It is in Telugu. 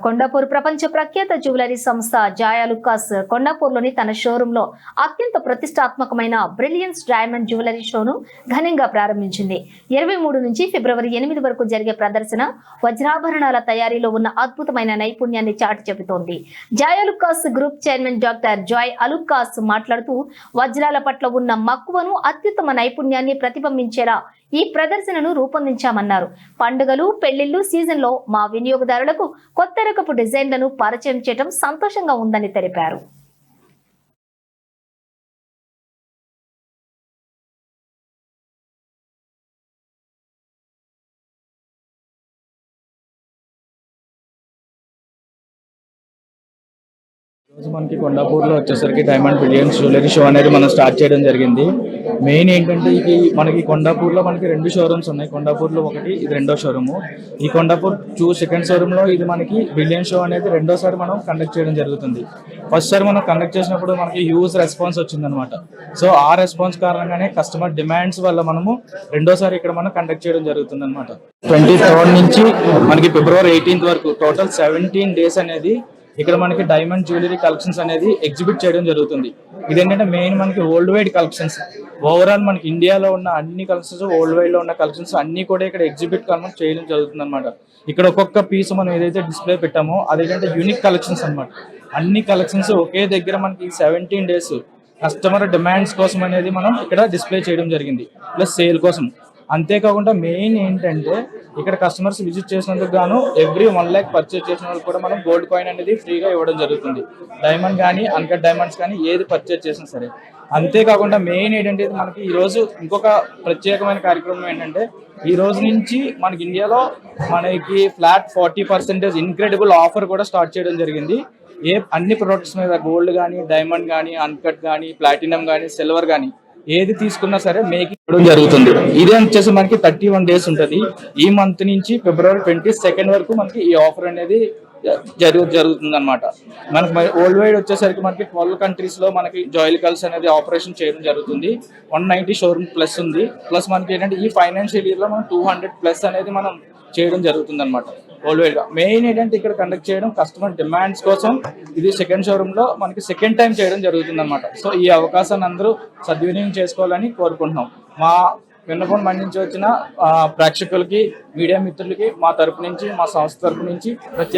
కొండాపూర్ ప్రపంచ ప్రఖ్యాత జ్యువెలరీ సంస్థ జాయ్ అలుకాస్ కొండాపూర్లోని తన షోరూంలో అత్యంత ప్రతిష్టాత్మకమైన బ్రిలియన్స్ డైమండ్ జ్యువెలరీ షోను ఘనంగా ప్రారంభించింది. 23 నుంచి ఫిబ్రవరి 8 వరకు జరిగే ప్రదర్శన వజ్రాభరణాల తయారీలో ఉన్న అద్భుతమైన నైపుణ్యాన్ని చాటి చెబుతోంది. Joy Alukkas group chairman doctor Joy Alukkas మాట్లాడుతూ వజ్రాల పట్ల ఉన్న మక్కువను, అత్యుత్తమ నైపుణ్యాన్ని ప్రతిబింబించేలా ఈ ప్రదర్శనను రూపొందించామన్నారు. పండుగలు, పెళ్లిళ్లు సీజన్లో మా వినియోగదారులకు కొత్త రకపు డిజైన్లను పరిచయం చేయడం సంతోషంగా ఉందని తెలిపారు. రోజు మనకి కొండాపూర్లో వచ్చేసరికి డైమండ్ బ్రిలియన్స్ జ్యువెలరీ షో అనేది మనం స్టార్ట్ చేయడం జరిగింది. మెయిన్ ఏంటంటే మనకి కొండాపూర్లో మనకి 2 షోరూమ్స్ ఉన్నాయి. కొండాపూర్లో ఒకటి, ఇది రెండో షోరూము. ఈ కొండాపూర్ సెకండ్ షోరూంలో ఇది మనకి బ్రిలియన్స్ షో అనేది రెండోసారి మనం కండక్ట్ చేయడం జరుగుతుంది. ఫస్ట్ సారి మనం కండక్ట్ చేసినప్పుడు మనకి హ్యూజ్ రెస్పాన్స్ వచ్చిందనమాట. సో ఆ రెస్పాన్స్ కారణంగానే కస్టమర్ డిమాండ్స్ వల్ల మనము రెండోసారి ఇక్కడ మనం కండక్ట్ చేయడం జరుగుతుంది అనమాట. 23 నుంచి మనకి ఫిబ్రవరి 18 వరకు టోటల్ 17 డేస్ అనేది ఇక్కడ మనకి డైమండ్ జ్యువెలరీ కలెక్షన్స్ అనేది ఎగ్జిబిట్ చేయడం జరుగుతుంది. ఇదేంటంటే మెయిన్ మనకి వరల్డ్ వైడ్ కలెక్షన్స్, ఓవరాల్ మనకి ఇండియాలో ఉన్న అన్ని కలెక్షన్స్, వరల్డ్ వైడ్ లో ఉన్న కలెక్షన్స్ అన్ని కూడా ఇక్కడ ఎగ్జిబిట్ చేయడం జరుగుతుంది అనమాట. ఇక్కడ ఒక్కొక్క పీస్ మనం ఏదైతే డిస్ప్లే పెట్టామో అదేంటంటే యూనిక్ కలెక్షన్స్ అనమాట. అన్ని కలెక్షన్స్ ఒకే దగ్గర మనకి 17 డేస్ కస్టమర్ డిమాండ్స్ కోసం అనేది మనం ఇక్కడ డిస్ప్లే చేయడం జరిగింది, ప్లస్ సేల్ కోసం. అంతేకాకుండా మెయిన్ ఏంటంటే ఇక్కడ కస్టమర్స్ విజిట్ చేసినందుకు గాను ఎవ్రీ 1 lakh పర్చేజ్ చేసిన వాళ్ళకి కూడా మనం గోల్డ్ కాయిన్ అనేది ఫ్రీగా ఇవ్వడం జరుగుతుంది. డైమండ్ కానీ, అన్కట్ డైమండ్స్ కానీ ఏది పర్చేజ్ చేసినా సరే. అంతేకాకుండా మెయిన్ ఏంటంటే మనకి ఈ రోజు ఇంకొక ప్రత్యేకమైన కార్యక్రమం ఏంటంటే ఈ రోజు నుంచి మనకి ఇండియాలో మనకి ఫ్లాట్ 40% ఇన్క్రెడిబుల్ ఆఫర్ కూడా స్టార్ట్ చేయడం జరిగింది. అన్ని ప్రొడక్ట్స్ మీద గోల్డ్ కానీ, డైమండ్ కానీ, అన్కట్ కానీ, ప్లాటినం కానీ, సిల్వర్ కానీ ఏది తీసుకున్నా సరే మేకింగ్ ఇవ్వడం జరుగుతుంది. ఇదే వచ్చేసి మనకి 31 డేస్ ఉంటుంది. ఈ మంత్ నుంచి ఫిబ్రవరి 22 వరకు మనకి ఈ ఆఫర్ అనేది జరుగుతుంది అనమాట. మనకి వరల్డ్ వైడ్ వచ్చేసరికి మనకి 12 కంట్రీస్ లో మనకి జాయ్ అలుకాస్ అనేది ఆపరేషన్ చేయడం జరుగుతుంది. 190 షోరూమ్ ప్లస్ ఉంది. ప్లస్ మనకి ఏంటంటే ఈ ఫైనాన్షియల్ ఇయర్ లో మనం 200+ అనేది మనం చేయడం జరుగుతుంది అనమాట వరల్డ్ వైడ్ గా. మెయిన్ ఏంటంటే ఇక్కడ కండక్ట్ చేయడం కస్టమర్ డిమాండ్స్ కోసం. ఇది సెకండ్ షోరూమ్ లో మనకి సెకండ్ టైం చేయడం జరుగుతుంది అనమాట. సో ఈ అవకాశాన్ని అందరూ సద్వినియోగం చేసుకోవాలని కోరుకుంటున్నాం. మా విన్నపం మండించి వచ్చిన ప్రేక్షకులకి, మీడియా మిత్రులకి మా తరపు నుంచి, మా సంస్థ తరపు నుంచి ప్రత్యేక